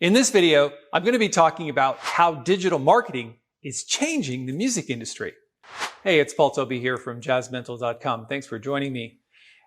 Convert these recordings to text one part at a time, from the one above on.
In this video, I'm going to be talking about how digital marketing is changing the music industry. Hey, it's Tobey here from jazzmental.com. Thanks for joining me.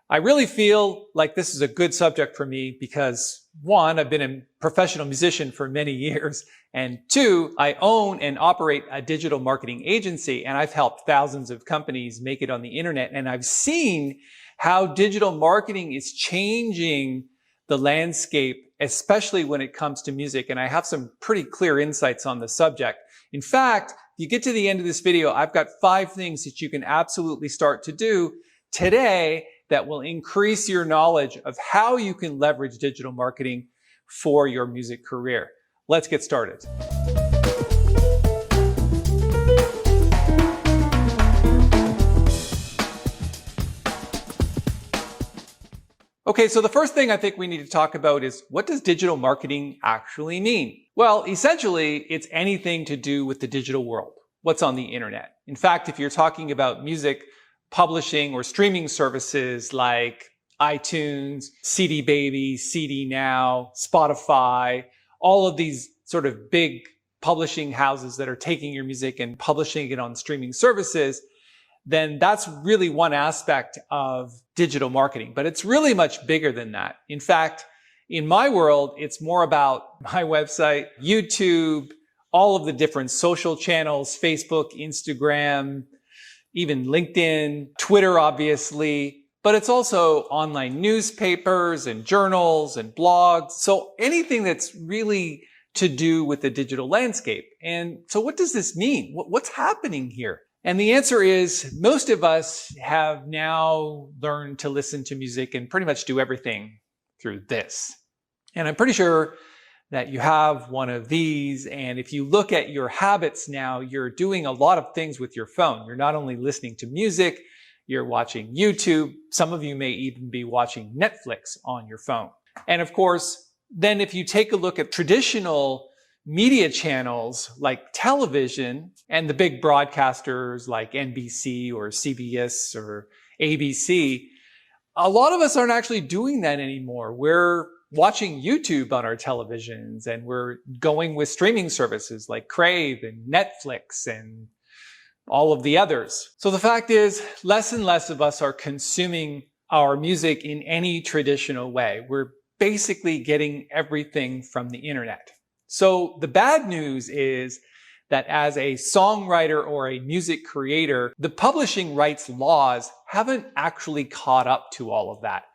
I really feel like this is a good subject for me because, one, I've been a professional musician for many years, and two, I own and operate a digital marketing agency, and I've helped thousands of companies make it on the internet, and I've seen how digital marketing is changing the landscape, especially when it comes to music, and I have some pretty clear insights on the subject. In fact, if you get to the end of this video, I've got 5 things that you can absolutely start to do today that will increase your knowledge of how you can leverage digital marketing for your music career. Let's get started. Okay, so the first thing I think we need to talk about is, what does digital marketing actually mean? Well, essentially, it's anything to do with the digital world, what's on the internet. In fact, if you're talking about music publishing or streaming services like iTunes, CD Baby, CD Now, Spotify, all of these sort of big publishing houses that are taking your music and publishing it on streaming services, then that's really one aspect of digital marketing. But it's really much bigger than that. In fact, in my world, it's more about my website, YouTube, all of the different social channels, Facebook, Instagram, even LinkedIn, Twitter, obviously, but it's also online newspapers and journals and blogs. So anything that's really to do with the digital landscape. And so what does this mean? What's happening here? And the answer is, most of us have now learned to listen to music and pretty much do everything through this. And I'm pretty sure that you have one of these. And if you look at your habits now, you're doing a lot of things with your phone. You're not only listening to music, you're watching YouTube. Some of you may even be watching Netflix on your phone. And of course, then if you take a look at traditional media channels like television and the big broadcasters like NBC or CBS or ABC, a lot of us aren't actually doing that anymore. We're watching YouTube on our televisions, and we're going with streaming services like Crave and Netflix and all of the others. So the fact is, less and less of us are consuming our music in any traditional way. We're basically getting everything from the internet. So the bad news is that as a songwriter or a music creator, the publishing rights laws haven't actually caught up to all of that.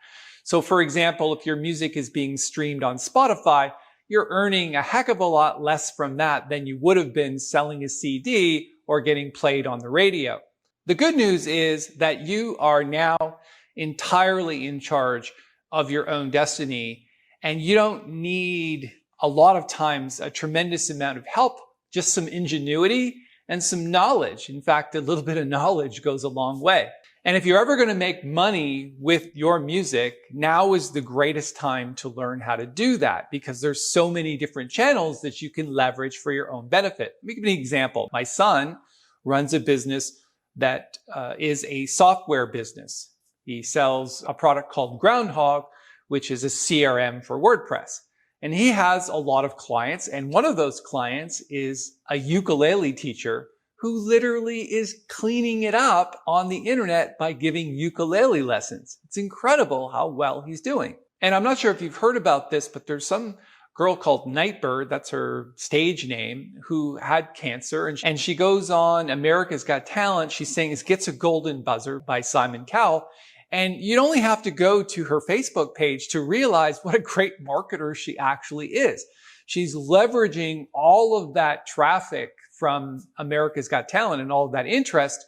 So for example, if your music is being streamed on Spotify, you're earning a heck of a lot less from that than you would have been selling a CD or getting played on the radio. The good news is that you are now entirely in charge of your own destiny, and you don't need a lot of times a tremendous amount of help, just some ingenuity and some knowledge. In fact, a little bit of knowledge goes a long way. And if you're ever going to make money with your music, now is the greatest time to learn how to do that, because there's so many different channels that you can leverage for your own benefit. Let me give you an example. My son runs a business that is a software business. He sells a product called Groundhog, which is a CRM for WordPress. And he has a lot of clients, and one of those clients is a ukulele teacher who literally is cleaning it up on the internet by giving ukulele lessons. It's incredible how well he's doing. And I'm not sure if you've heard about this, but there's some girl called Nightbird, that's her stage name, who had cancer, and she goes on America's Got Talent. She sings Gets a Golden Buzzer by Simon Cowell. And you'd only have to go to her Facebook page to realize what a great marketer she actually is. She's leveraging all of that traffic from America's Got Talent and all of that interest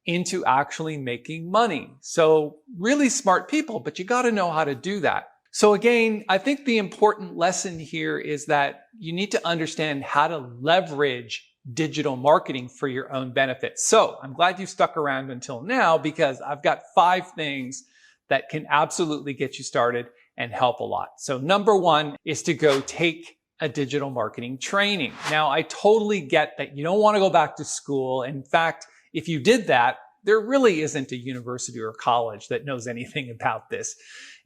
into actually making money. So really smart people, but you got to know how to do that. So again, I think the important lesson here is that you need to understand how to leverage digital marketing for your own benefit. So I'm glad you stuck around until now, because I've got 5 things that can absolutely get you started and help a lot. So number 1 is to go take a digital marketing training. Now, I totally get that you don't want to go back to school. In fact, if you did that, there really isn't a university or college that knows anything about this.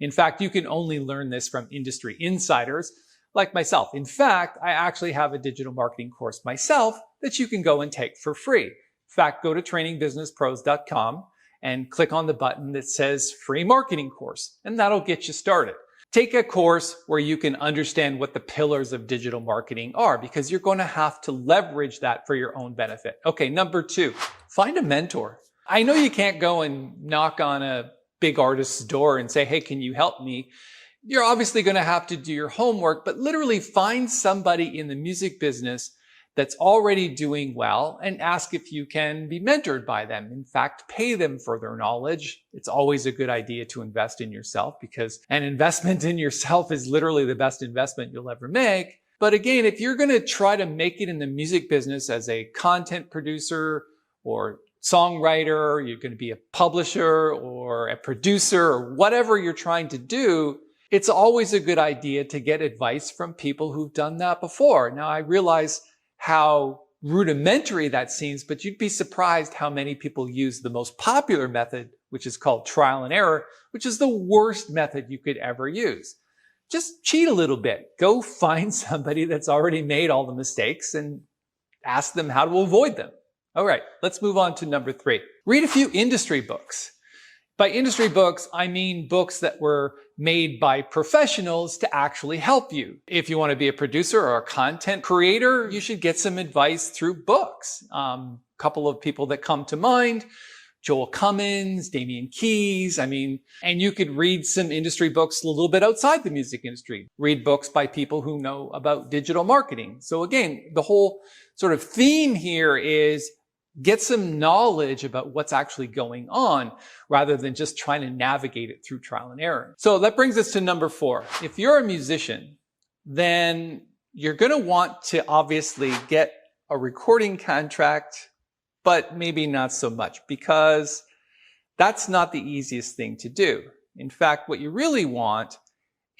In fact, you can only learn this from industry insiders like myself. In fact, I actually have a digital marketing course myself that you can go and take for free. In fact, go to trainingbusinesspros.com and click on the button that says free marketing course, and that'll get you started. Take a course where you can understand what the pillars of digital marketing are, because you're going to have to leverage that for your own benefit. Okay, number 2, find a mentor. I know you can't go and knock on a big artist's door and say, hey, can you help me? You're obviously going to have to do your homework, but literally find somebody in the music business that's already doing well and ask if you can be mentored by them. In fact, pay them for their knowledge. It's always a good idea to invest in yourself, because an investment in yourself is literally the best investment you'll ever make. But again, if you're going to try to make it in the music business as a content producer or songwriter, you're going to be a publisher or a producer or whatever you're trying to do, it's always a good idea to get advice from people who've done that before. Now, I realize how rudimentary that seems, but you'd be surprised how many people use the most popular method, which is called trial and error, which is the worst method you could ever use. Just cheat a little bit. Go find somebody that's already made all the mistakes and ask them how to avoid them. All right, let's move on to number 3. Read a few industry books. By industry books, I mean books that were made by professionals to actually help you. If you want to be a producer or a content creator, you should get some advice through books. A couple of people that come to mind, Joel Cummins, Damian Keyes. And you could read some industry books a little bit outside the music industry. Read books by people who know about digital marketing. So again, the whole sort of theme here is get some knowledge about what's actually going on rather than just trying to navigate it through trial and error. So that brings us to number 4. If you're a musician, then you're going to want to obviously get a recording contract, but maybe not so much, because that's not the easiest thing to do. In fact, what you really want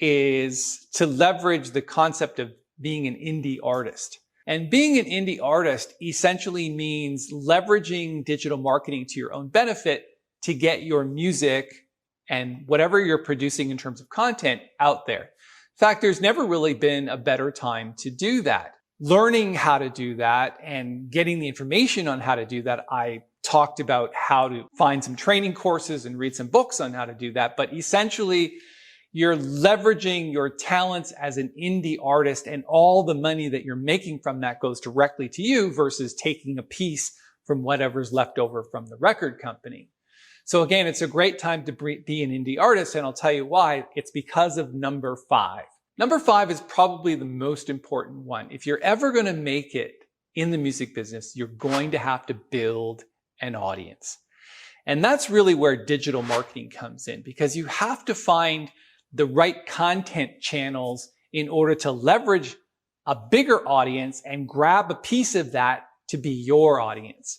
is to leverage the concept of being an indie artist. And being an indie artist essentially means leveraging digital marketing to your own benefit to get your music and whatever you're producing in terms of content out there. In fact, there's never really been a better time to do that. Learning how to do that and getting the information on how to do that, I talked about how to find some training courses and read some books on how to do that. But essentially, you're leveraging your talents as an indie artist, and all the money that you're making from that goes directly to you versus taking a piece from whatever's left over from the record company. So again, it's a great time to be an indie artist, and I'll tell you why. It's because of number 5. Number 5 is probably the most important one. If you're ever going to make it in the music business, you're going to have to build an audience. And that's really where digital marketing comes in, because you have to find the right content channels in order to leverage a bigger audience and grab a piece of that to be your audience.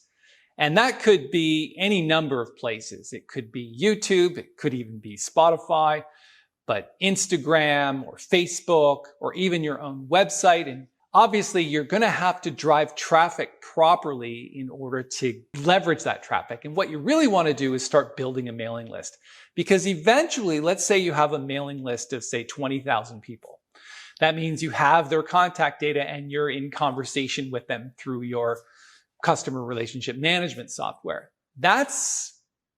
And that could be any number of places. It could be YouTube, it could even be Spotify, but Instagram or Facebook or even your own website. And obviously you're going to have to drive traffic properly in order to leverage that traffic. And what you really want to do is start building a mailing list. Because eventually, let's say you have a mailing list of, say, 20,000 people. That means you have their contact data and you're in conversation with them through your customer relationship management software. That's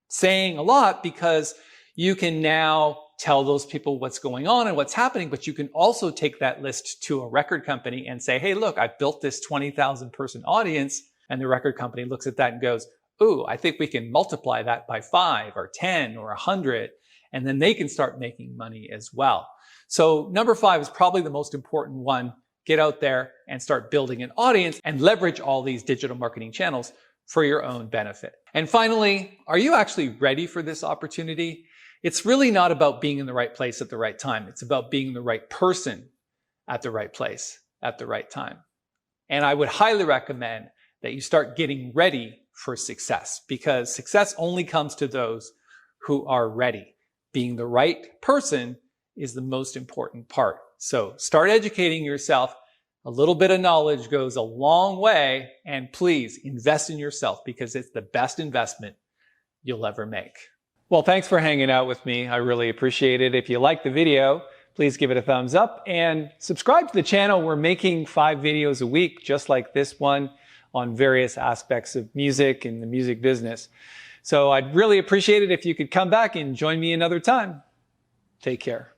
saying a lot, because you can now tell those people what's going on and what's happening, but you can also take that list to a record company and say, hey, look, I built this 20,000 person audience. And the record company looks at that and goes, ooh, I think we can multiply that by 5 or 10 or 100, and then they can start making money as well. So number 5 is probably the most important one. Get out there and start building an audience and leverage all these digital marketing channels for your own benefit. And finally, are you actually ready for this opportunity? It's really not about being in the right place at the right time. It's about being the right person at the right place at the right time. And I would highly recommend that you start getting ready for success, because success only comes to those who are ready. Being the right person is the most important part. So start educating yourself. A little bit of knowledge goes a long way, and please invest in yourself, because it's the best investment you'll ever make. Well, thanks for hanging out with me. I really appreciate it. If you liked the video, please give it a thumbs up and subscribe to the channel. We're making 5 videos a week, just like this one, on various aspects of music and the music business. So I'd really appreciate it if you could come back and join me another time. Take care.